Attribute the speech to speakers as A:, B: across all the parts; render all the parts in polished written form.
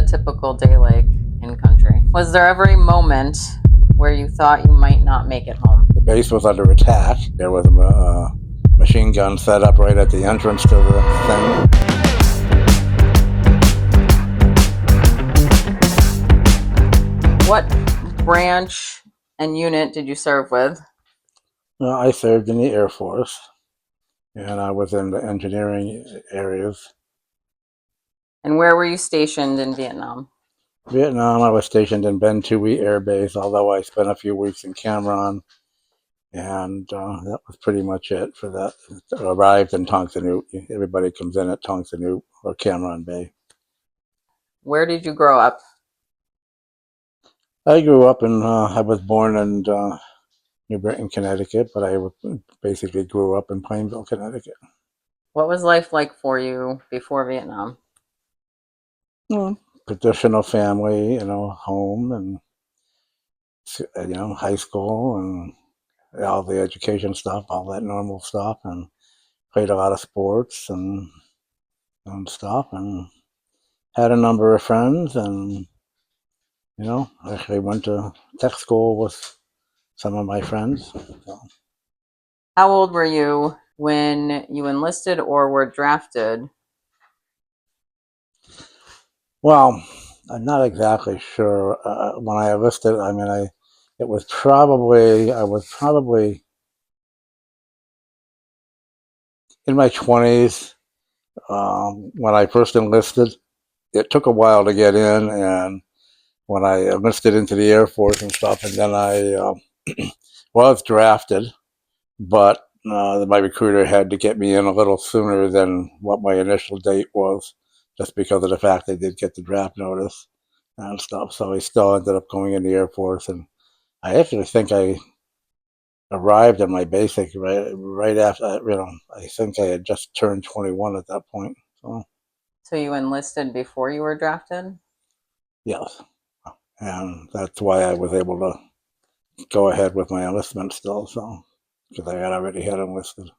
A: typical day like in country? Was there ever a moment where you thought you might not make it home?
B: The base was under attack. There was a machine gun set up right at the entrance to the
A: thing. What branch and unit did you serve with?
B: I served in the Air Force, and I was in the engineering areas.
A: And where were you stationed in Vietnam?
B: Vietnam, I was stationed in Ben Thuy Air Base, although I spent a few weeks in Cam and that was pretty much it for that. I arrived in Tong Son. Everybody comes in at Tong Son or Cam Bay.
A: Where did you grow up?
B: I grew up I was born in New Britain, Connecticut, but I basically grew up in Plainville, Connecticut.
A: What was life like for you before Vietnam?
B: Traditional family, home and, high school and all the education stuff, all that normal stuff, and played a lot of sports and stuff, and had a number of friends, and, actually went to tech school with some of my friends. So.
A: How old were you when you enlisted or were drafted?
B: Well, I'm not exactly sure. When I enlisted, I was probably in my 20s when I first enlisted. It took a while to get in, and when I enlisted into the Air Force and stuff, and then I was drafted, but my recruiter had to get me in a little sooner than what my initial date was, just because of the fact I did get the draft notice and stuff. So I still ended up going in the Air Force, and I actually think I arrived at my basic right after. I think I had just turned 21 at that point.
A: So you enlisted before you were drafted?
B: Yes, and that's why I was able to go ahead with my enlistment still. So because I had already had enlisted.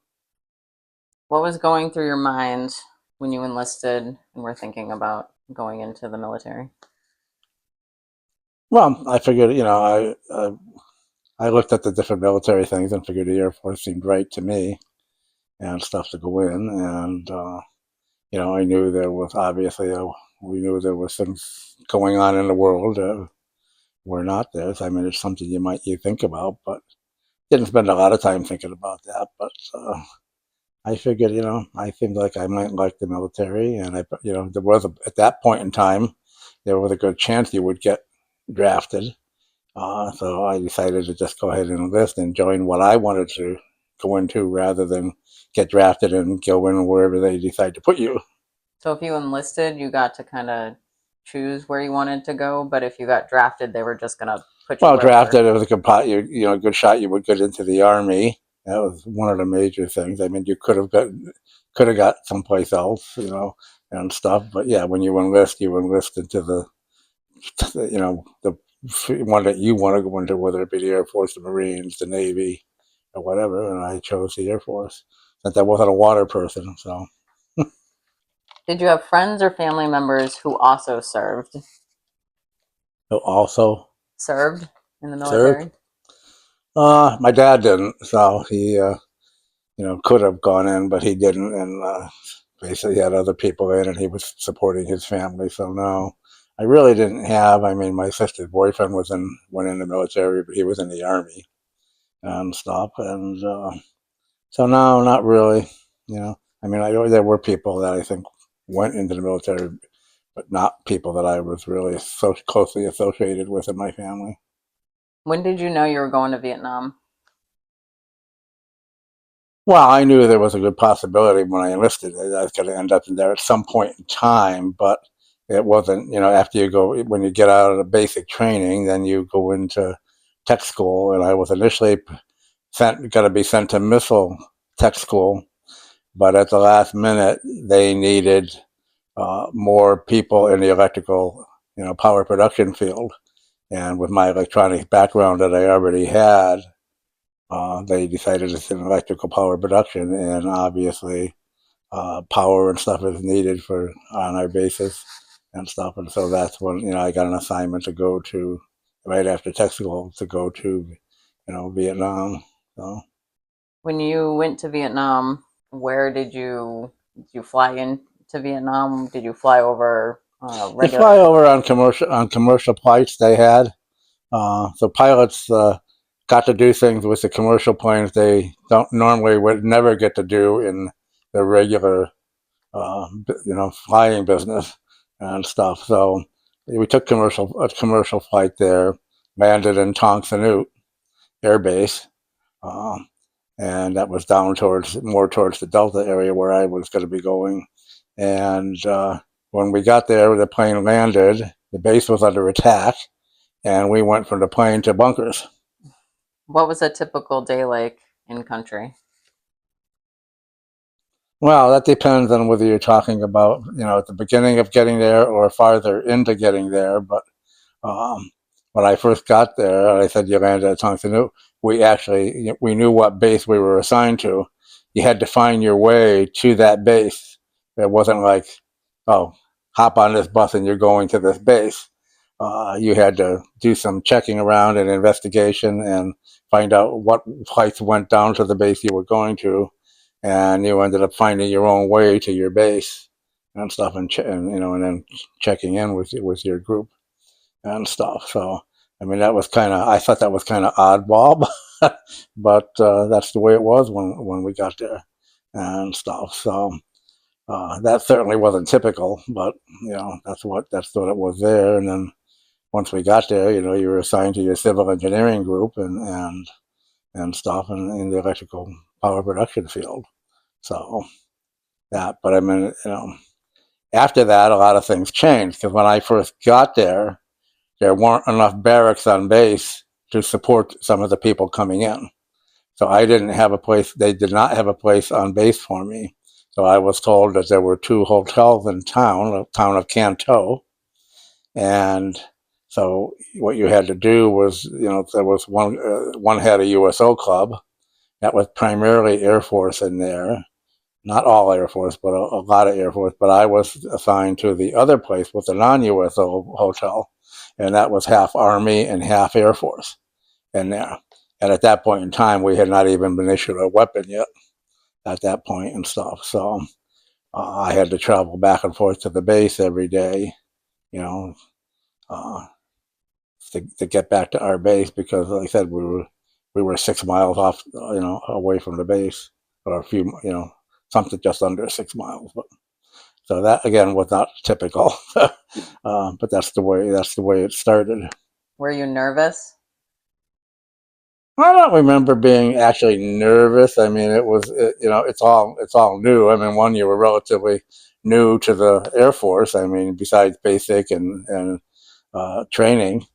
A: What was going through your mind when you enlisted and were thinking about going into the military?
B: Well, I figured, I looked at the different military things and figured the Air Force seemed right to me and stuff to go in. And, I knew there was we knew there was things going on in the world that were not there. I mean, it's something you think about, but didn't spend a lot of time thinking about that. But I figured, I seemed like I might like the military. And there was at that point in time, there was a good chance you would get drafted. So I decided to just go ahead and enlist and join what I wanted to go into rather than get drafted and go in wherever they decide to put you.
A: So if you enlisted, you got to kind of choose where you wanted to go, but if you got drafted, they were just going to put you wherever.
B: Drafted, it was a good shot you would get into the Army. That was one of the major things. I mean, you could have got someplace else, and stuff. But yeah, when you enlist into the one that you want to go into, whether it be the Air Force, the Marines, the Navy, or whatever. And I chose the Air Force since I wasn't a water person. So.
A: Did you have friends or family members who also served?
B: Who also
A: served in the military?
B: Served? My dad didn't, so he, could have gone in, but he didn't, and basically he had other people in, and he was supporting his family. So no, I really didn't have. I mean, my sister's boyfriend went in the military, but he was in the Army and stuff, and so no, not really. I mean, there were people that I think went into the military, but not people that I was really so closely associated with in my family.
A: When did you know you were going to Vietnam?
B: Well, I knew there was a good possibility when I enlisted that I was going to end up in there at some point in time, but it wasn't, after when you get out of the basic training, then you go into tech school, and I was initially going to be sent to missile tech school, but at the last minute, they needed more people in the electrical, power production field. And with my electronics background that I already had, they decided it's in electrical power production, and obviously power and stuff is needed on our bases and stuff. And so that's when, I got an assignment to go to, right after tech school, to go to, Vietnam. So
A: When you went to Vietnam, where did you fly into Vietnam? Did you fly over
B: you fly
A: regular?
B: over on commercial flights they had. So pilots got to do things with the commercial planes they don't normally would never get to do in the regular, flying business and stuff. So we took a commercial flight there, landed in Tong Sanu Air Base, um, and that was down more towards the Delta area where I was going to be going. And when we got there, the plane landed. The base was under attack, and we went from the plane to bunkers.
A: What was a typical day like in country?
B: Well, that depends on whether you're talking about, at the beginning of getting there or farther into getting there. But um, when I first got there, I said you landed at Tong Sanu. We knew what base we were assigned to. You had to find your way to that base. It wasn't like, oh, hop on this bus and you're going to this base. You had to do some checking around and investigation and find out what flights went down to the base you were going to, and you ended up finding your own way to your base and stuff, and then checking in with your group and stuff. So I mean, I thought that was kind of oddball, but that's the way it was when we got there and stuff. So that certainly wasn't typical, but that's what it was there. And then once we got there, you were assigned to your civil engineering group and stuff in the electrical power production field. So but I mean, after that, a lot of things changed because when I first got there weren't enough barracks on base to support some of the people coming in. So I didn't have a place. They did not have a place on base for me. So I was told that there were 2 hotels in town, the town of Canto, and so what you had to do was, there was one had a USO club that was primarily Air Force in there, not all Air Force, but a lot of Air Force. But I was assigned to the other place with a non-USO hotel, and that was half Army and half Air Force in there. And at that point in time, we had not even been issued a weapon yet at that point and stuff. So I had to travel back and forth to the base every day, you know, uh, to get back to our base because, like I said, we were 6 miles off, away from the base, or a few, something just under 6 miles. But so that again was not typical, but that's the way it started.
A: Were you nervous?
B: I don't remember being actually nervous. I mean, it's all new. I mean, one, you were relatively new to the Air Force. I mean, besides basic and training,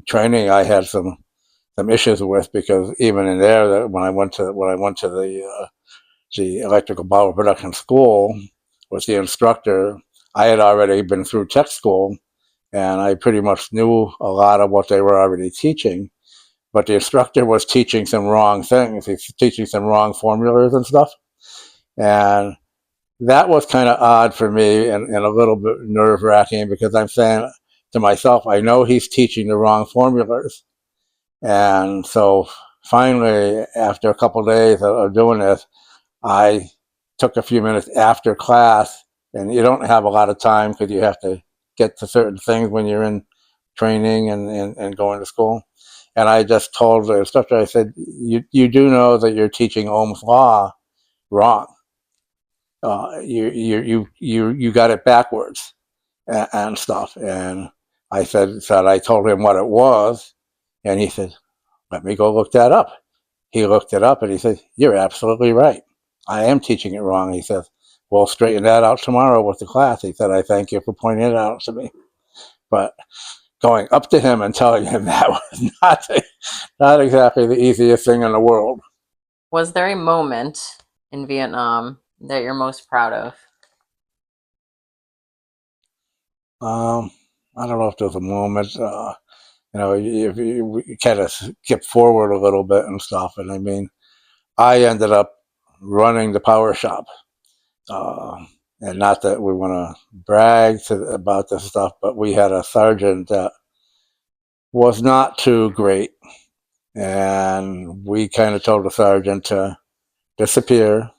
B: training I had some issues with because even in there, that when I went to the electrical power production school with the instructor, I had already been through tech school, and I pretty much knew a lot of what they were already teaching. But the instructor was teaching some wrong things. He's teaching some wrong formulas and stuff, and that was kind of odd for me and a little bit nerve wracking because I'm saying to myself, I know he's teaching the wrong formulas. And so finally, after a couple of days of doing this, I took a few minutes after class, and you don't have a lot of time because you have to get to certain things when you're in training and going to school. And I just told the instructor, I said, you do know that you're teaching Ohm's law wrong. You got it backwards and stuff. And I told him what it was, and he said, let me go look that up. He looked it up and he said, you're absolutely right. I am teaching it wrong. He says, we'll straighten that out tomorrow with the class. He said, I thank you for pointing it out to me. But going up to him and telling him that was not exactly the easiest thing in the world.
A: Was there a moment in Vietnam that you're most proud of?
B: Um, I don't know if there's a moment, if you kind of skip forward a little bit and stuff. And I mean, I ended up running the power shop. Uh, and not that we want to brag about this stuff, but we had a sergeant that was not too great. And we kind of told the sergeant to disappear.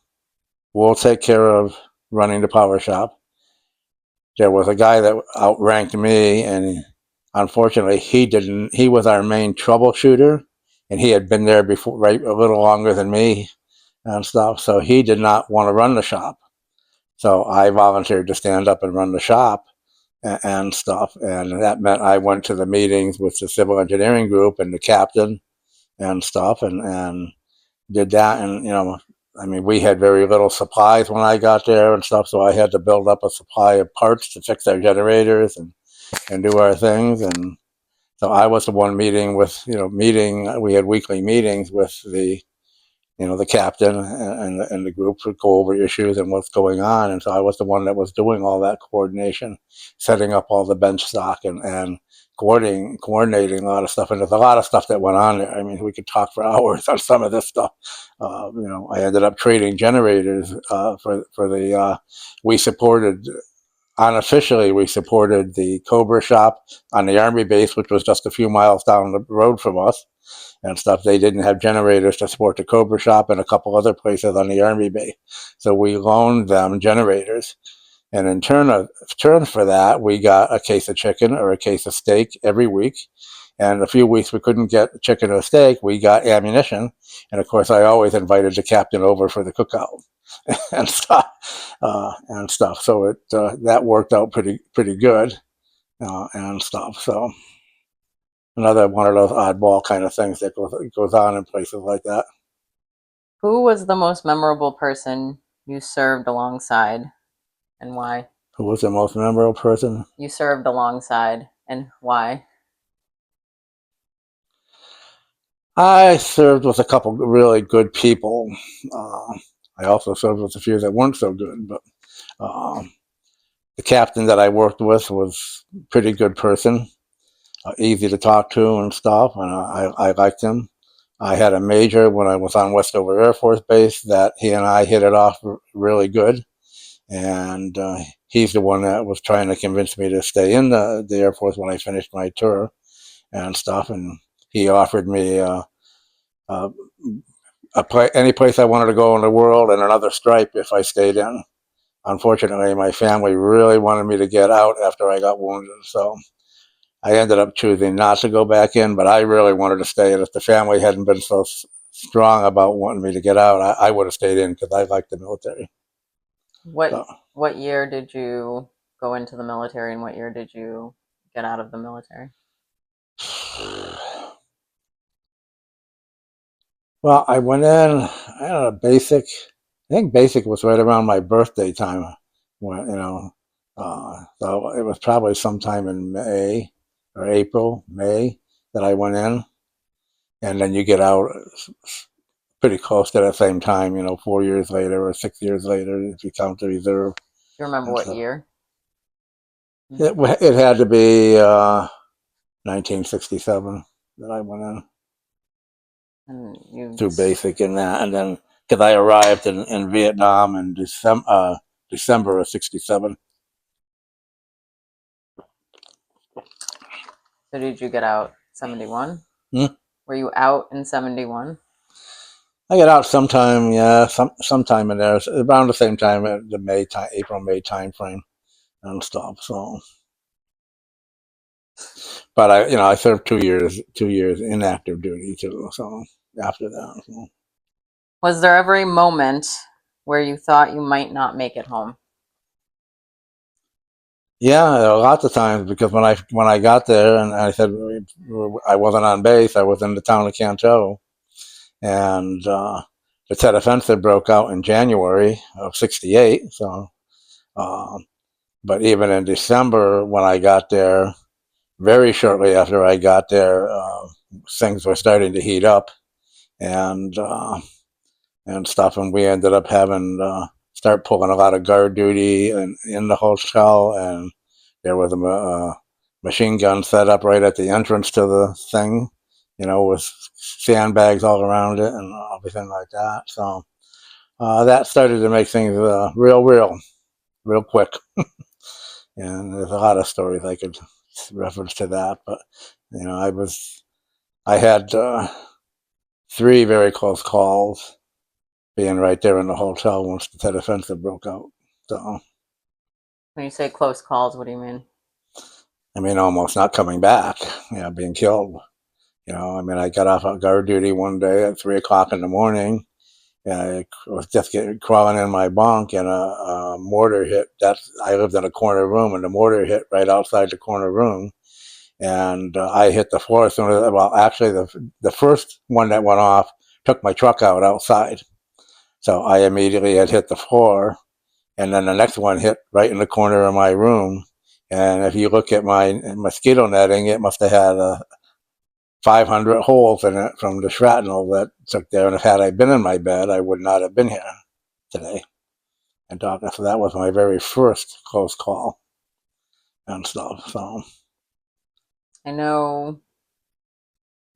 B: We'll take care of running the power shop. There was a guy that outranked me, and unfortunately, he didn't. He was our main troubleshooter, and he had been there before, right, a little longer than me and stuff. So he did not want to run the shop. So I volunteered to stand up and run the shop and stuff. And that meant I went to the meetings with the civil engineering group and the captain and stuff, and did that. And, I mean, we had very little supplies when I got there and stuff, so I had to build up a supply of parts to fix our generators and do our things. And so I was the one meeting with, we had weekly meetings with the captain and the group to go over issues and what's going on. And so I was the one that was doing all that coordination, setting up all the bench stock and coordinating a lot of stuff. And there's a lot of stuff that went on there. I mean, we could talk for hours on some of this stuff. I ended up trading generators we supported, unofficially, we supported the Cobra shop on the Army base, which was just a few miles down the road from us and stuff. They didn't have generators to support the Cobra shop and a couple other places on the Army base. So we loaned them generators. And in turn for that, we got a case of chicken or a case of steak every week. And a few weeks we couldn't get chicken or steak, we got ammunition. And of course, I always invited the captain over for the cookout and stuff. So that worked out pretty good and stuff. So another one of those oddball kind of things that goes on in places like that.
A: Who was the most memorable person you served alongside, and why?
B: Who was the most memorable person
A: you served alongside, and why?
B: I served with a couple really good people. I also served with a few that weren't so good, but the captain that I worked with was a pretty good person, easy to talk to and stuff, and I liked him. I had a major when I was on Westover Air Force Base that he and I hit it off really good, and he's the one that was trying to convince me to stay in the Air Force when I finished my tour and stuff, and he offered me any place I wanted to go in the world and another stripe if I stayed in. Unfortunately, my family really wanted me to get out after I got wounded, so I ended up choosing not to go back in, but I really wanted to stay. And if the family hadn't been so strong about wanting me to get out, I would have stayed in because I liked the military.
A: What year did you go into the military, and what year did you get out of the military?
B: Well, I went in, I don't know, basic. I think basic was right around my birthday time. When, so it was probably sometime in May or April, May that I went in. And then you get out pretty close to that same time, 4 years later or 6 years later, if you count the reserve.
A: Do you remember what year?
B: It had to be 1967 that I went in.
A: And
B: through basic and that, and then because I arrived in Vietnam in December of '67.
A: So did you get out 71?
B: Hmm?
A: Were you out in 71?
B: I got out sometime, yeah, sometime in there, around the same time, the April-May time frame and stuff. So, but I served 2 years in active duty too. So after that, so.
A: Was there ever a moment where you thought you might not make it home?
B: Yeah, lots of times, because when I got there and I said I wasn't on base, I was in the town of Canto, and the Tet Offensive broke out in January of '68. So, but even in December when I got there, very shortly after I got there, things were starting to heat up and stuff, and we ended up having start pulling a lot of guard duty in the hotel, and there was a machine gun set up right at the entrance to the thing, with sandbags all around it and everything like that. So that started to make things real. real quick. And there's a lot of stories I could reference to that, but I had three very close calls, being right there in the hotel once the Tet Offensive broke out. So,
A: When you say close calls, what do you mean?
B: I mean, almost not coming back, being killed. I mean, I got off on guard duty one day at 3 o'clock in the morning. And I was just crawling in my bunk, and a mortar hit. I lived in a corner room, and the mortar hit right outside the corner room. And I hit the floor as soon as, well, actually, the first one that went off took my truck out outside. So I immediately had hit the floor, and then the next one hit right in the corner of my room. And if you look at my mosquito netting, it must have had 500 holes in it from the shrapnel that took there. And if had I been in my bed, I would not have been here today. And so that was my very first close call and stuff. So
A: I know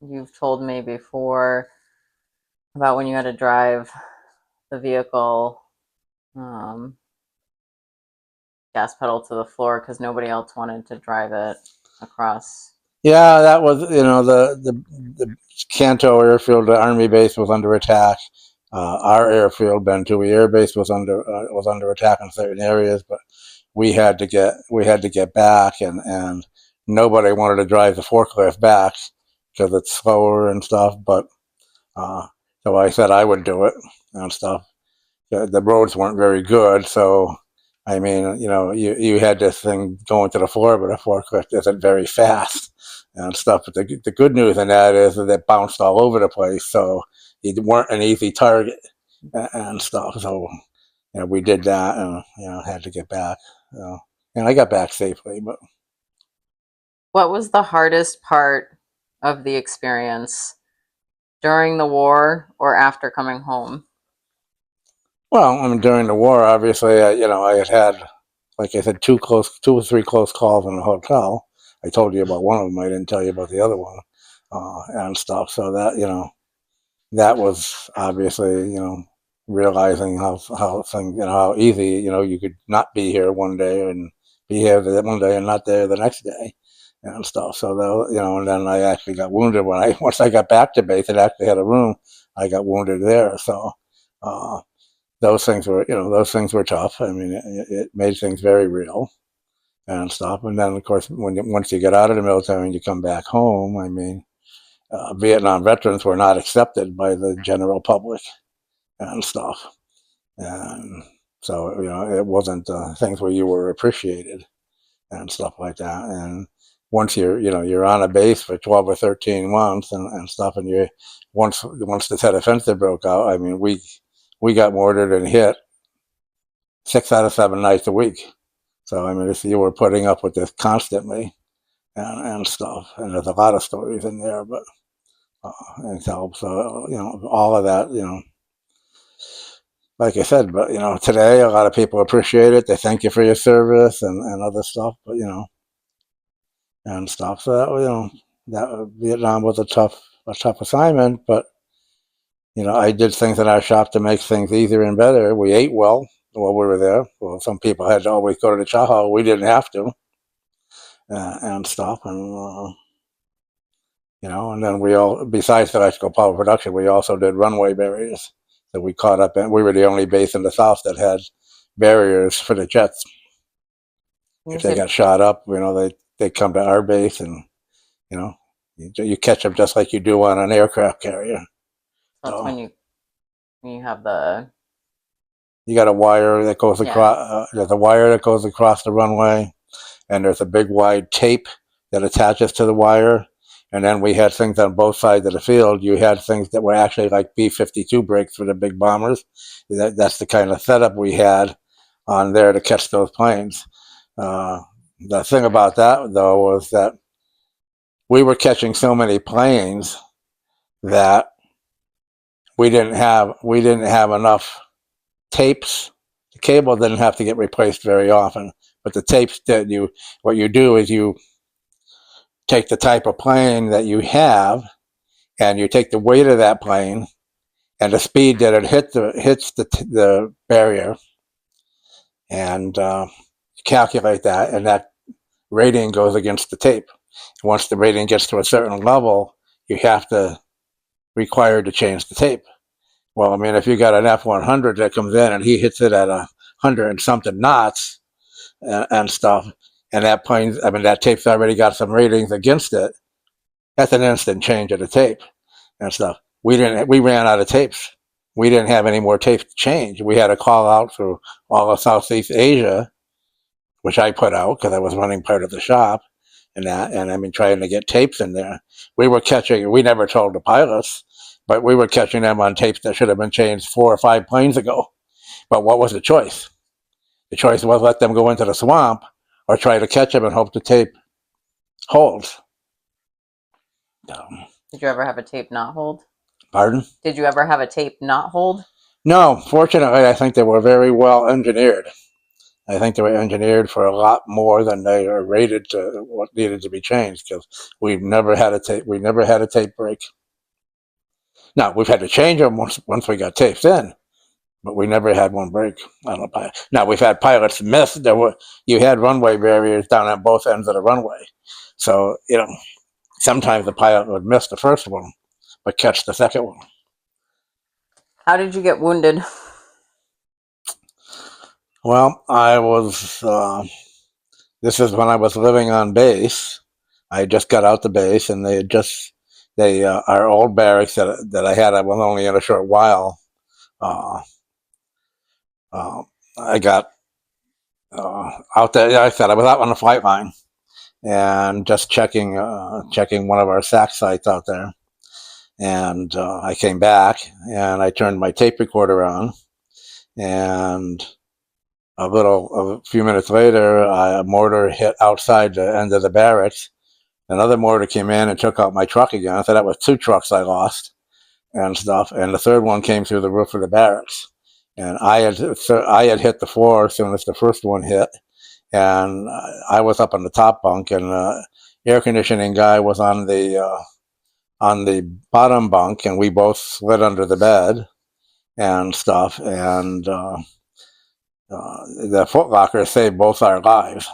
A: you've told me before about when you had to drive the vehicle gas pedal to the floor because nobody else wanted to drive it across.
B: yeah, that was the Canto airfield, the Army base was under attack. Our airfield, Ben Tui Air Base, was under attack in certain areas, but we had to get back, and nobody wanted to drive the forklift back because it's slower and stuff. But so I said I would do it and stuff. The roads weren't very good, so I mean, you had this thing going to the floor, but a forklift isn't very fast and stuff. But the good news in that is that it bounced all over the place, so you weren't an easy target and stuff. So we did that, and had to get back. And I got back safely. But
A: What was the hardest part of the experience during the war or after coming home?
B: well, I mean, during the war, obviously, I had, like I said, two or three close calls in the hotel. I told you about one of them. I didn't tell you about the other one, and stuff. So that was obviously, realizing how things, how easy, you could not be here one day and be here one day and not there the next day and stuff. So and then I actually got wounded once I got back to base. It actually had a room. I got wounded there. So uh, those things were tough. I mean, it made things very real and stuff. And then, of course, once you get out of the military and you come back home, I mean, Vietnam veterans were not accepted by the general public and stuff. And so, it wasn't things where you were appreciated and stuff like that. And once you're on a base for 12 or 13 months and stuff, and once the Tet Offensive broke out, I mean, we got mortared and hit 6 out of 7 nights a week. So, I mean, if you were putting up with this constantly and stuff, and there's a lot of stories in there, but and so all of that, like I said, but today a lot of people appreciate it. They thank you for your service and other stuff, but and stuff. So that Vietnam was a tough assignment, but I did things in our shop to make things easier and better. We ate well while we were there. Well, some people had to always go to the chow hall. We didn't have to, and stuff. And and then besides the electrical power production, we also did runway barriers. So we caught up, and we were the only base in the South that had barriers for the jets. If they got shot up, they come to our base, and you catch them just like you do on an aircraft carrier.
A: That's when you have
B: you got a wire that goes across. There's a wire that goes across the runway, and there's a big wide tape that attaches to the wire. And then we had things on both sides of the field. You had things that were actually like B-52 brakes for the big bombers. That's the kind of setup we had on there to catch those planes. The thing about that, though, was that we were catching so many planes that we didn't have enough tapes. The cable didn't have to get replaced very often, but the tapes did. What you do is you take the type of plane that you have, and you take the weight of that plane and the speed that it hits the barrier, and calculate that, and that rating goes against the tape. Once the rating gets to a certain level, you have to require to change the tape. Well, I mean, if you got an F100 that comes in and he hits it at 100 and something knots and stuff, and that plane, I mean, that tape's already got some ratings against it, that's an instant change of the tape and stuff. We ran out of tapes. We didn't have any more tapes to change. We had to call out through all of Southeast Asia, which I put out because I was running part of the shop and that, and I mean, trying to get tapes in there. We never told the pilots, but we were catching them on tapes that should have been changed 4 or 5 planes ago. But what was the choice? The choice was let them go into the swamp or try to catch them and hope the tape holds.
A: Did you ever have a tape not hold?
B: Pardon?
A: Did you ever have a tape not hold?
B: No, fortunately, I think they were very well engineered. I think they were engineered for a lot more than they are rated to what needed to be changed, because we've never had a tape. We never had a tape break. Now we've had to change them once we got tapes in, but we never had one break. I don't know. Now we've had pilots miss. You had runway barriers down at both ends of the runway, so sometimes the pilot would miss the first one, but catch the second one.
A: How did you get wounded?
B: Well, I was. This is when I was living on base. I just got out the base, and our old barracks that I had. I was only in a short while. I got out there. Like I said, I was out on the flight line and just checking one of our SAC sites out there. And I came back and I turned my tape recorder on, and a few minutes later, a mortar hit outside the end of the barracks. Another mortar came in and took out my truck again. I thought that was 2 trucks I lost and stuff. And the third one came through the roof of the barracks. And I had hit the floor as soon as the first one hit. And I was up on the top bunk, and the air conditioning guy was on the bottom bunk, and we both slid under the bed and stuff. And the Foot Locker saved both our lives.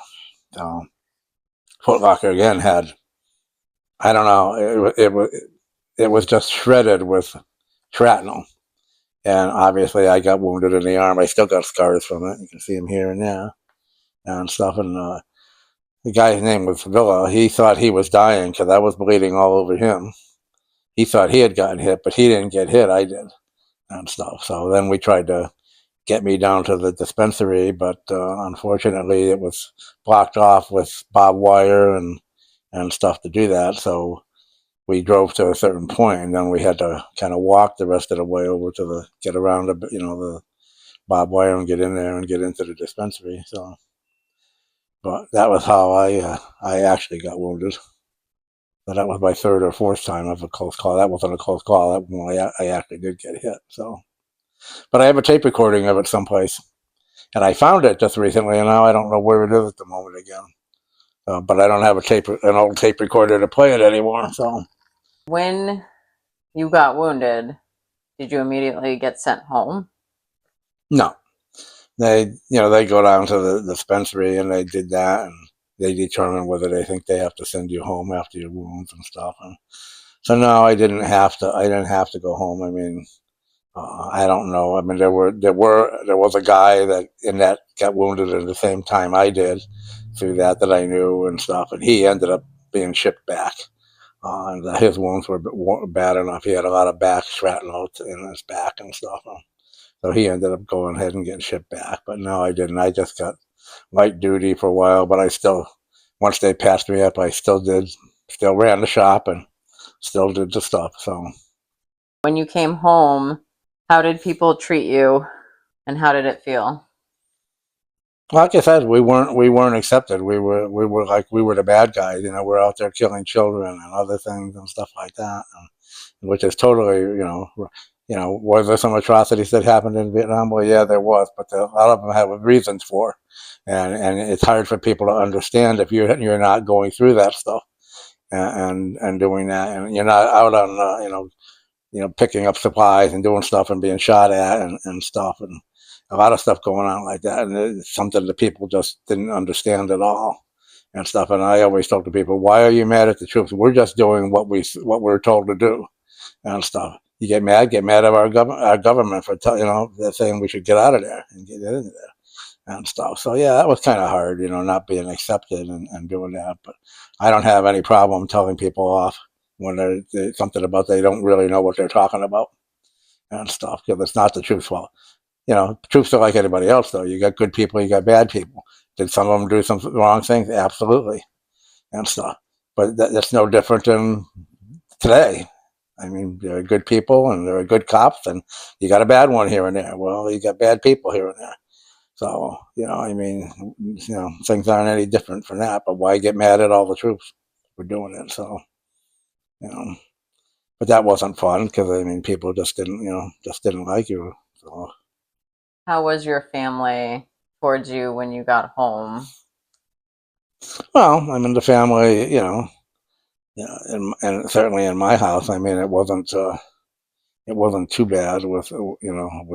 B: Foot Locker again had, I don't know, it was just shredded with shrapnel. And obviously I got wounded in the arm. I still got scars from it. You can see them here and there and stuff. And the guy's name was Villa. He thought he was dying because I was bleeding all over him. He thought he had gotten hit, but he didn't get hit. I did and stuff. So then we tried to get me down to the dispensary, but unfortunately it was blocked off with barbed wire and stuff to do that. So we drove to a certain point, and then we had to kind of walk the rest of the way over to get around the barbed wire and get in there and get into the dispensary. So, but that was how I actually got wounded. So that was my 3rd or 4th time of a close call. That wasn't a close call. That one I actually did get hit. So, but I have a tape recording of it someplace, and I found it just recently, and now I don't know where it is at the moment again. But I don't have an old tape recorder to play it anymore. So,
A: When you got wounded, did you immediately get sent home?
B: no, they go down to the dispensary, and they did that, and they determine whether they think they have to send you home after your wounds and stuff. And so no, I didn't have to go home. I mean, I don't know. I mean, there was a guy that got wounded at the same time I did through that I knew and stuff, and he ended up being shipped back. And his wounds were bad enough. He had a lot of back shrapnel in his back and stuff. So he ended up going ahead and getting shipped back. But no, I didn't. I just got light duty for a while, but I still, once they passed me up, I still ran the shop and still did the stuff. So
A: When you came home, how did people treat you, and how did it feel?
B: like I said, we weren't accepted. We were the bad guys. We're out there killing children and other things and stuff like that, which is totally, was there some atrocities that happened in Vietnam? Well, yeah, there was, but a lot of them have reasons for, and it's hard for people to understand if you're not going through that stuff and doing that, and you're not out on picking up supplies and doing stuff and being shot at and stuff, a lot of stuff going on like that, and it's something that people just didn't understand at all and stuff. And I always told the people, why are you mad at the troops? We're just doing what we're told to do and stuff. You get mad at our government for they're saying we should get out of there and get in there and stuff. So yeah, that was kind of hard, not being accepted and doing that. But I don't have any problem telling people off when they're something about they don't really know what they're talking about and stuff, because it's not the truth's fault. Troops are like anybody else, though. You got good people, you got bad people. Did some of them do some wrong things? Absolutely, and stuff. But that's no different than today. I mean, there are good people and there are good cops, and you got a bad one here and there. Well, you got bad people here and there. So, I mean, things aren't any different from that. But why get mad at all the troops for doing it? So, you know, but that wasn't fun because I mean, people just didn't like you. So,
A: How was your family towards you when you got home?
B: well, I mean, the family, and certainly in my house, I mean, it wasn't too bad with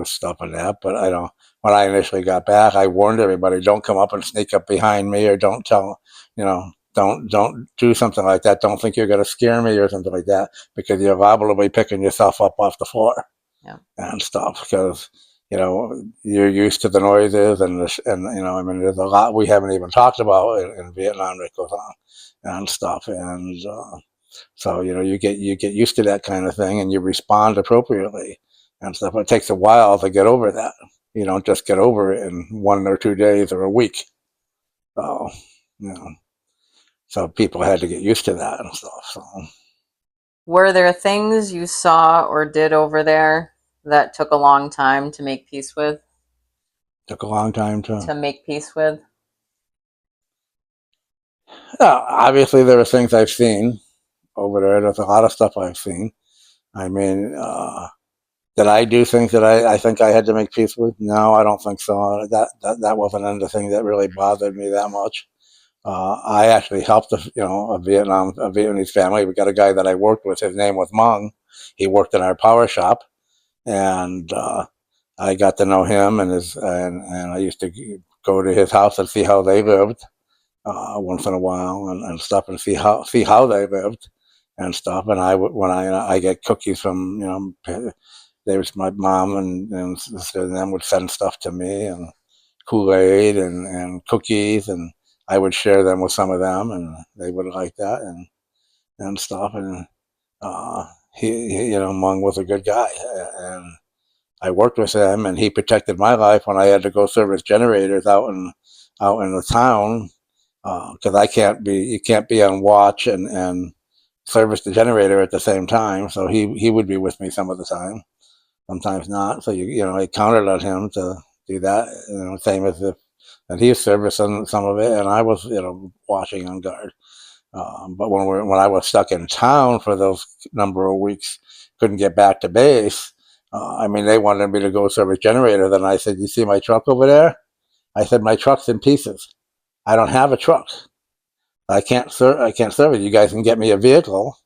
B: stuff and that. But I don't. When I initially got back, I warned everybody: don't come up and sneak up behind me, or don't tell, don't do something like that. Don't think you're going to scare me or something like that, because you're liable to be picking yourself up off the floor
A: Yeah.
B: and stuff. Because you're used to the noises and I mean, there's a lot we haven't even talked about in Vietnam that goes on and stuff. And so you get used to that kind of thing, and you respond appropriately and stuff. It takes a while to get over that. You don't just get over it in 1 or 2 days or a week. So you know, so people had to get used to that and stuff. So
A: Were there things you saw or did over there that took a long time to make peace with?
B: it took a long time to.
A: To make peace with?
B: Obviously, there are things I've seen over there. There's a lot of stuff I've seen. I mean, did I do things that I think I had to make peace with? No, I don't think so. That wasn't anything that really bothered me that much. I actually helped a Vietnamese family. We got a guy that I worked with. His name was Mung. He worked in our power shop, and I got to know him, and I used to go to his house and see how they lived once in a while and stuff, and see how they lived and stuff. And when I get cookies from they was my mom and sister, and them would send stuff to me, and Kool-Aid and cookies, and I would share them with some of them, and they would like that and stuff. And uh, Mung was a good guy, and I worked with him, and he protected my life when I had to go service generators out in the town, because you can't be on watch and service the generator at the same time. So he would be with me some of the time, sometimes not. So I counted on him to do that. Same as if and he was servicing some of it, and I was watching on guard. But when I was stuck in town for those number of weeks, couldn't get back to base. I mean, they wanted me to go service generator. Then I said, "You see my truck over there?" I said, "My truck's in pieces. I don't have a truck. I can't serve it. You guys can get me a vehicle.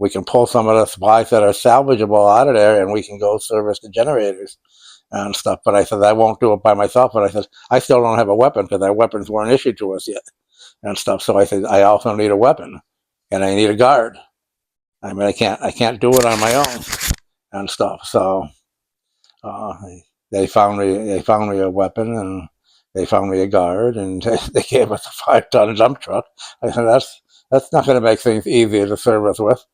B: We can pull some of the supplies that are salvageable out of there, and we can go service the generators and stuff." But I said, "I won't do it by myself." But I said, "I still don't have a weapon because our weapons weren't issued to us yet and stuff." So I said, "I also need a weapon, and I need a guard. I mean, I can't do it on my own and stuff." So uh, they found me a weapon, and they found me a guard, and they gave us a 5-ton dump truck. I said, that's not going to make things easier to service with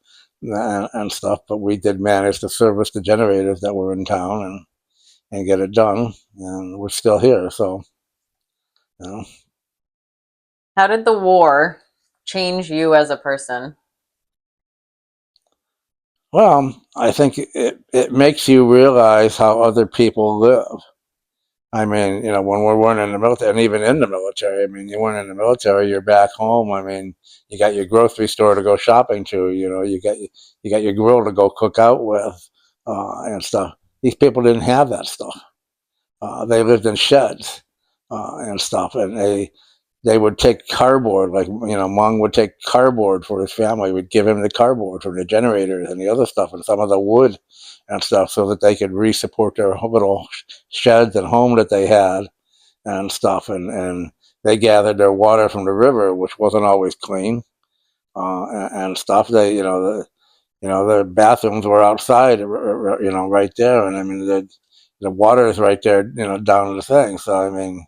B: and stuff. But we did manage to service the generators that were in town and get it done, and we're still here. So you know.
A: How did the war change you as a person?
B: Well, I think it makes you realize how other people live. I mean, when we weren't in the military, and even in the military, I mean, you weren't in the military, you're back home. I mean, you got your grocery store to go shopping to, you got your grill to go cook out with, and stuff. These people didn't have that stuff. They lived in sheds and stuff, and they would take cardboard, like, Mung would take cardboard for his family, would give him the cardboard for the generators and the other stuff and some of the wood and stuff so that they could re-support their little sheds and home that they had and stuff. And they gathered their water from the river, which wasn't always clean, and stuff. They, the bathrooms were outside, right there. And I mean, the water is right there, down the thing. So, I mean,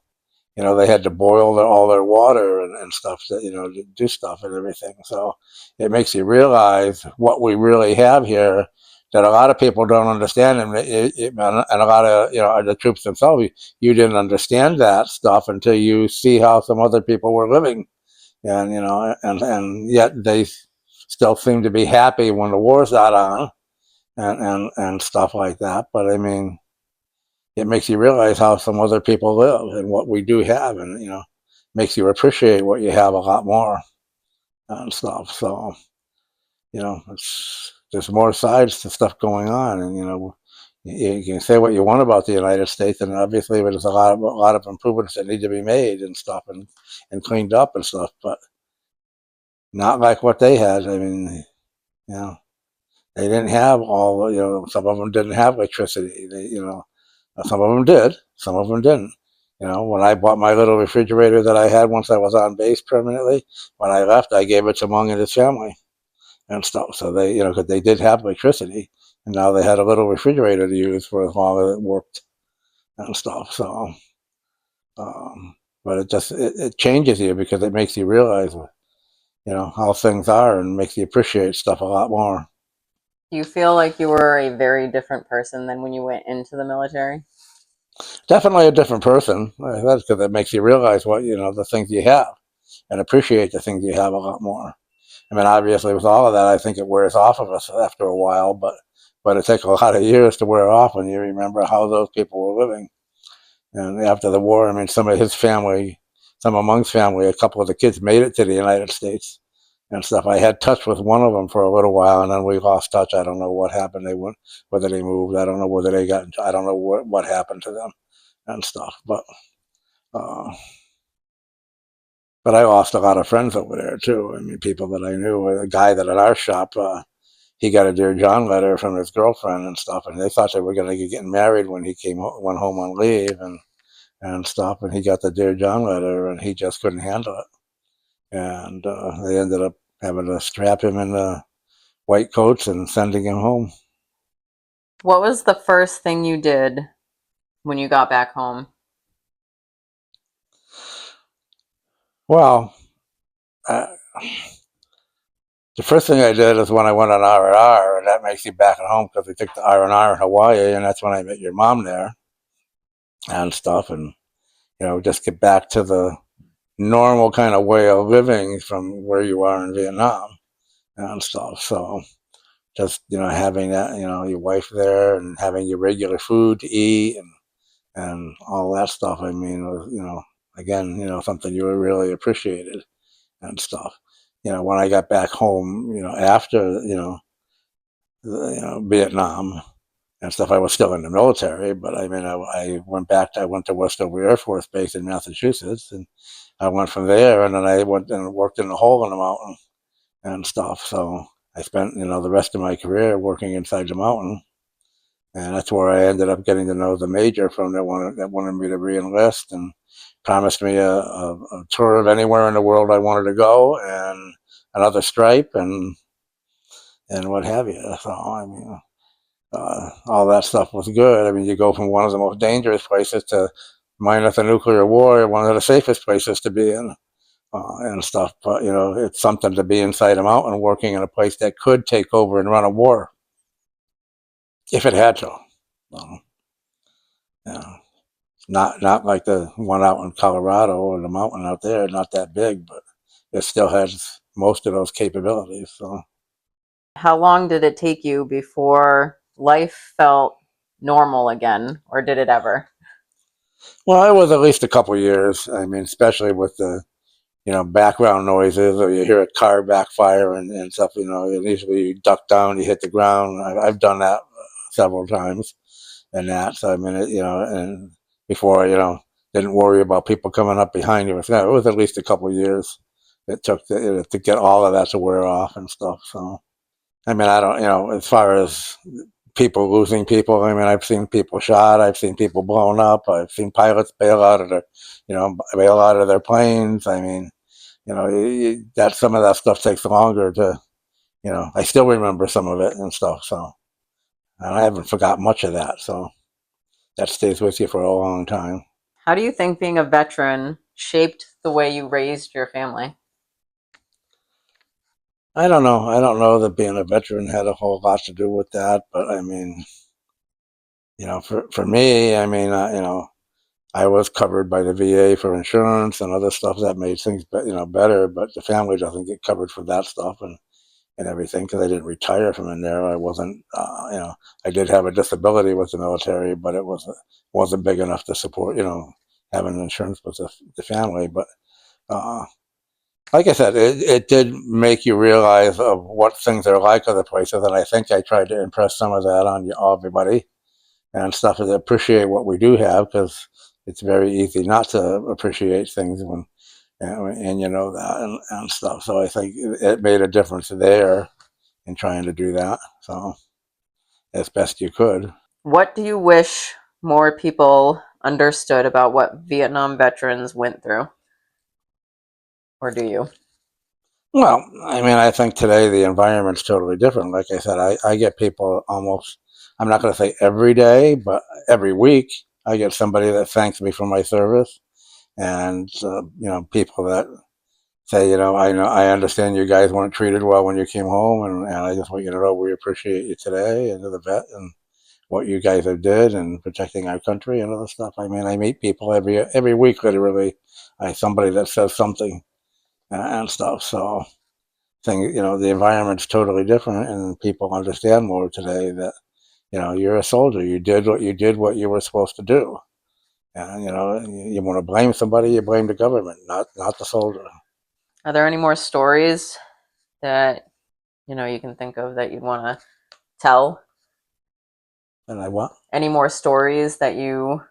B: they had to boil all their water and stuff to do stuff and everything. So it makes you realize what we really have here that a lot of people don't understand. And a lot of, the troops themselves, you didn't understand that stuff until you see how some other people were living. And, and yet they still seem to be happy when the war's not on and stuff like that. But I mean, it makes you realize how some other people live and what we do have, and makes you appreciate what you have a lot more and stuff. So there's more sides to stuff going on, and you can say what you want about the United States, and obviously there's a lot of improvements that need to be made and stuff, and cleaned up and stuff, but not like what they had. I mean, they didn't have all. Some of them didn't have electricity. Some of them did, some of them didn't. When I bought my little refrigerator that I had once I was on base permanently, when I left, I gave it to Mung and his family and stuff. So they, because they did have electricity, and now they had a little refrigerator to use for as long as it worked and stuff. So, but it changes you because it makes you realize, how things are, and makes you appreciate stuff a lot more.
A: Do you feel like you were a very different person than when you went into the military?
B: Definitely a different person. That's because it makes you realize what, the things you have, and appreciate the things you have a lot more. I mean, obviously, with all of that, I think it wears off of us after a while, but it takes a lot of years to wear off when you remember how those people were living. And after the war, I mean, some of his family, some of Mung's family, a couple of the kids made it to the United States and stuff. I had touch with one of them for a little while, and then we lost touch. I don't know what happened. They went, whether they moved. I don't know whether they got. I don't know what happened to them and stuff. Uh, but I lost a lot of friends over there too. I mean, people that I knew. A guy that at our shop, he got a Dear John letter from his girlfriend and stuff, and they thought they were going to be getting married when he went home on leave and stuff. And he got the Dear John letter, and he just couldn't handle it. And they ended up having to strap him in the white coats and sending him home.
A: What was the first thing you did when you got back home?
B: Well, uh, the first thing I did is when I went on R&R, and that makes you back at home because we took the R&R in Hawaii, and that's when I met your mom there and stuff, and just get back to the normal kind of way of living from where you are in Vietnam and stuff. So just having that, your wife there, and having your regular food to eat, and all that stuff. I mean, was again, something you really appreciated and stuff. When I got back home, after Vietnam and stuff, I was still in the military, but I mean, I went back. I went to Westover Air Force Base in Massachusetts, and I went from there, and then I went and worked in a hole in the mountain and stuff. So I spent the rest of my career working inside the mountain, and that's where I ended up getting to know the major from that wanted me to re-enlist, and promised me a tour of anywhere in the world I wanted to go, and another stripe, and what have you. So I mean, all that stuff was good. I mean, you go from one of the most dangerous places to, minus a nuclear war, one of the safest places to be in. And stuff, but it's something to be inside a mountain working in a place that could take over and run a war if it had to. Um, yeah, not like the one out in Colorado or the mountain out there, not that big, but it still has most of those capabilities. So,
A: How long did it take you before life felt normal again, or did it ever?
B: well, it was at least a couple of years. I mean, especially with the background noises, or you hear a car backfire and stuff. And usually you duck down, you hit the ground. I've done that several times, and that. So I mean, and before didn't worry about people coming up behind you. It was at least a couple of years it took to get all of that to wear off and stuff. So, I mean, I don't, as far as people losing people, I mean, I've seen people shot, I've seen people blown up, I've seen pilots bail out of their planes. I mean, that some of that stuff takes longer to, I still remember some of it and stuff. So, and I haven't forgot much of that. So that stays with you for a long time.
A: How do you think being a veteran shaped the way you raised your family?
B: I don't know. I don't know that being a veteran had a whole lot to do with that, but I mean, for me, I mean, I was covered by the VA for insurance and other stuff that made things, better. But the family doesn't get covered for that stuff and everything because I didn't retire from in there. I wasn't, I did have a disability with the military, but it wasn't big enough to support, having insurance with the family. But uh, like I said, it did make you realize of what things are like other places, and I think I tried to impress some of that on everybody and stuff to appreciate what we do have because it's very easy not to appreciate things when and you know that and stuff. So I think it made a difference there in trying to do that. So as best you could.
A: What do you wish more people understood about what Vietnam veterans went through? Or do you?
B: Well, I mean, I think today the environment's totally different. Like I said, I get people almost, I'm not going to say every day, but every week, I get somebody that thanks me for my service. And, people that say, I understand you guys weren't treated well when you came home. And I just want you to know we appreciate you today and to the vet and what you guys have did and protecting our country and other stuff. I mean, I meet people every week, literally. Somebody that says something and stuff. So, the environment's totally different, and people understand more today that you're a soldier. You did what you were supposed to do, and you want to blame somebody, you blame the government, not the soldier.
A: Are there any more stories that you can think of that you'd want to tell?
B: And I what?
A: Any more stories that you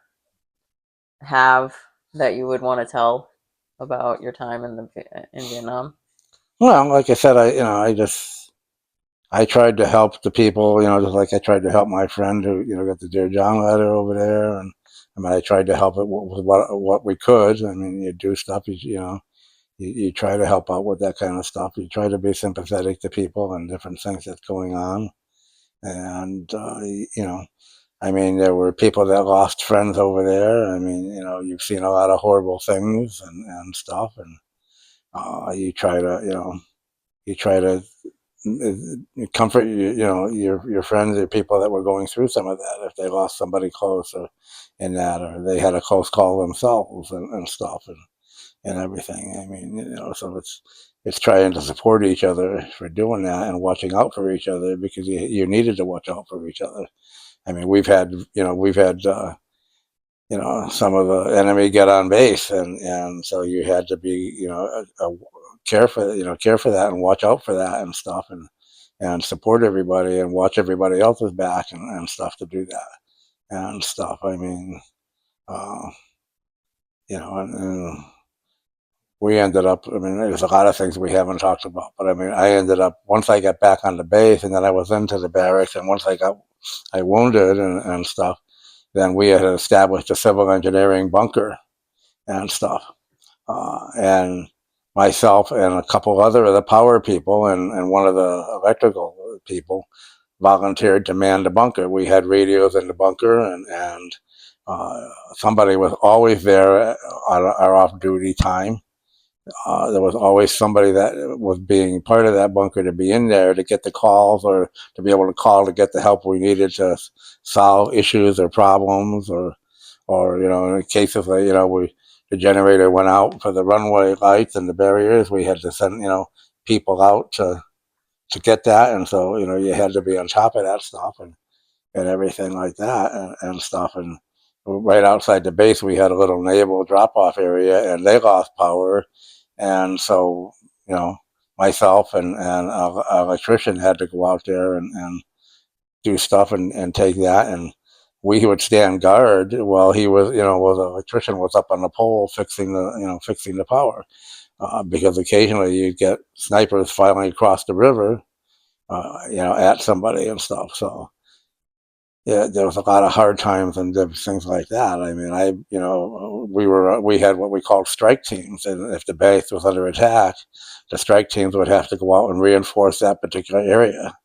A: have that you would want to tell about your time in Vietnam?
B: Well, like I said, I tried to help the people, just like I tried to help my friend who got the Dear John letter over there, and I mean I tried to help it with what we could. I mean, you do stuff, you try to help out with that kind of stuff. You try to be sympathetic to people and different things that's going on. And, I mean, there were people that lost friends over there. I mean, you've seen a lot of horrible things and stuff. And you try to comfort your friends or people that were going through some of that if they lost somebody close or in that or they had a close call themselves and stuff. And everything. I mean, so it's trying to support each other for doing that and watching out for each other because you needed to watch out for each other. I mean, we've had some of the enemy get on base, and so you had to be care for that and watch out for that and stuff and support everybody and watch everybody else's back and stuff to do that and stuff. I mean, uh, and we ended up, I mean, there's a lot of things we haven't talked about, but I mean, I ended up, once I got back on the base and then I was into the barracks, and once I wounded and stuff, then we had established a civil engineering bunker and stuff. And myself and a couple other of the power people and one of the electrical people volunteered to man the bunker. We had radios in the bunker, and somebody was always there on our off duty time. There was always somebody that was being part of that bunker to be in there to get the calls or to be able to call to get the help we needed to solve issues or problems or in cases where the generator went out for the runway lights and the barriers, we had to send people out to get that, and so you had to be on top of that stuff and everything like that and stuff. And right outside the base we had a little naval drop off area, and they lost power, and so myself and an electrician had to go out there and do stuff and take that. And we would stand guard while he was, was an electrician, was up on the pole fixing the power, because occasionally you'd get snipers filing across the river, at somebody and stuff. So yeah, there was a lot of hard times and things like that. I mean, we had what we called strike teams, and if the base was under attack, the strike teams would have to go out and reinforce that particular area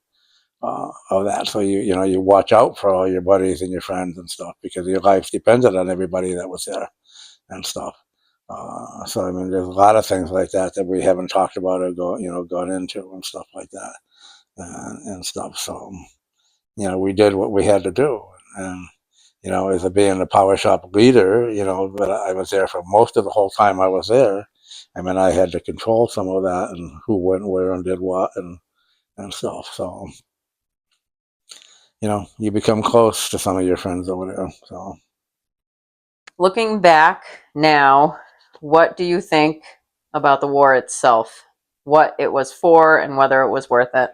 B: of that. So you watch out for all your buddies and your friends and stuff, because your life depended on everybody that was there and stuff. So I mean, there's a lot of things like that that we haven't talked about or gone into and stuff like that, and stuff. So we did what we had to do, and as a being the power shop leader, but I was there for most of the whole time I was there. I mean, I had to control some of that and who went where and did what and stuff. So you become close to some of your friends over there. So
A: Looking back now, what do you think about the war itself? What it was for and whether it was worth it?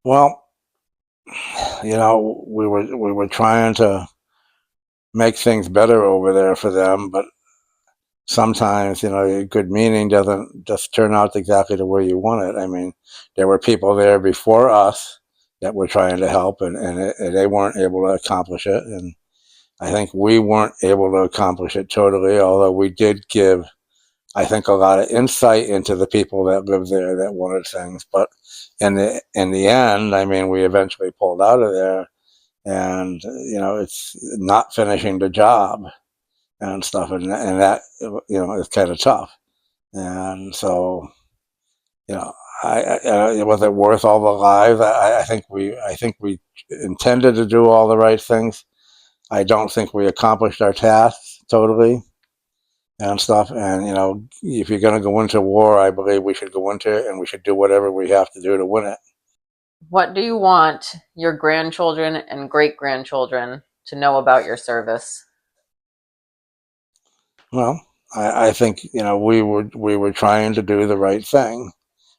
B: well, we were trying to make things better over there for them, but sometimes good meaning doesn't just turn out exactly the way you want it. I mean, there were people there before us that were trying to help, and they weren't able to accomplish it, and I think we weren't able to accomplish it totally, although we did give, I think, a lot of insight into the people that lived there that wanted things. But in the end, I mean, we eventually pulled out of there, and it's not finishing the job and stuff, and that is kind of tough. And so, you know, was it worth all the lives? I think we intended to do all the right things. I don't think we accomplished our tasks totally and stuff. And if you're going to go into war, I believe we should go into it, and we should do whatever we have to do to win it.
A: What do you want your grandchildren and great grandchildren to know about your service?
B: Well, I think we were trying to do the right thing.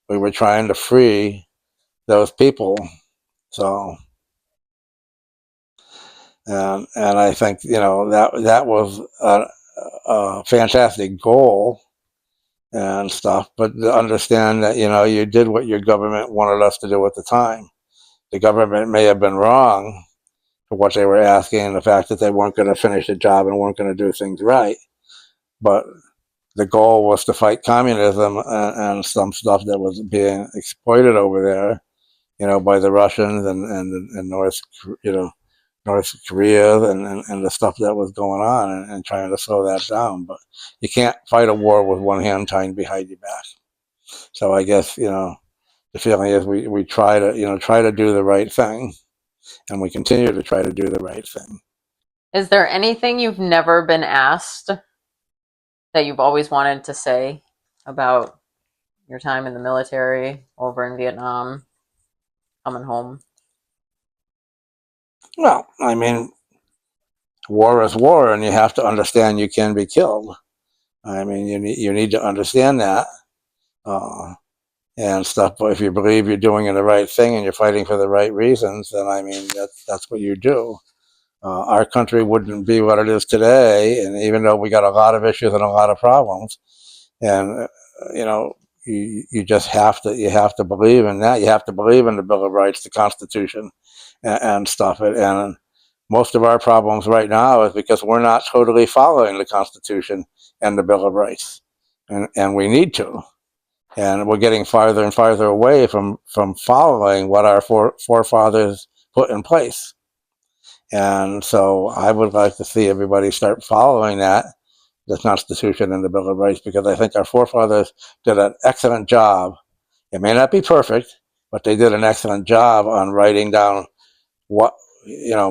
B: We were trying to free those people. So, and I think that was a fantastic goal and stuff. But to understand that you did what your government wanted us to do at the time. The government may have been wrong for what they were asking, and the fact that they weren't going to finish the job and weren't going to do things right. But the goal was to fight communism and some stuff that was being exploited over there, by the Russians and North Korea and the stuff that was going on, and trying to slow that down. But you can't fight a war with one hand tied behind your back. So I guess the feeling is we try to do the right thing, and we continue to try to do the right thing.
A: Is there anything you've never been asked that you've always wanted to say about your time in the military, over in Vietnam, coming home?
B: Well, I mean, war is war, and you have to understand you can be killed. I mean, you need to understand that uh, and stuff. But if you believe you're doing the right thing and you're fighting for the right reasons, then I mean that's what you do. Our country wouldn't be what it is today, and even though we got a lot of issues and a lot of problems, and you know, you just have to believe in that. You have to believe in the Bill of Rights, the Constitution, and stuff. And most of our problems right now is because we're not totally following the Constitution and the Bill of Rights, and we need to. And we're getting farther and farther away from following what our forefathers put in place. And so I would like to see everybody start following that, the Constitution and the Bill of Rights, because I think our forefathers did an excellent job. It may not be perfect, but they did an excellent job on what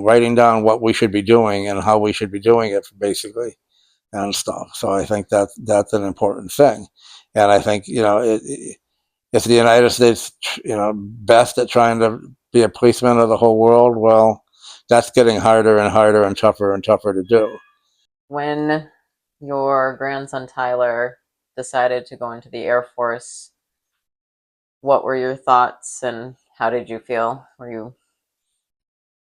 B: writing down what we should be doing and how we should be doing it, basically, and stuff. So I think that's an important thing, and I think if the United States best at trying to be a policeman of the whole world, well, that's getting harder and harder and tougher to do.
A: When your grandson Tyler decided to go into the Air Force, what were your thoughts and how did you feel? Were you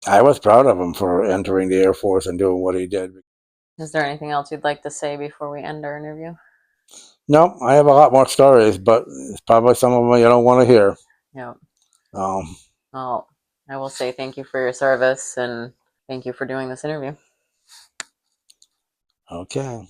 B: I was proud of him for entering the Air Force and doing what he did.
A: Is there anything else you'd like to say before we end our interview?
B: No, I have a lot more stories, but it's probably some of them you don't want to hear.
A: Yeah.
B: Um,
A: Well, I will say thank you for your service and thank you for doing this interview.
B: okay.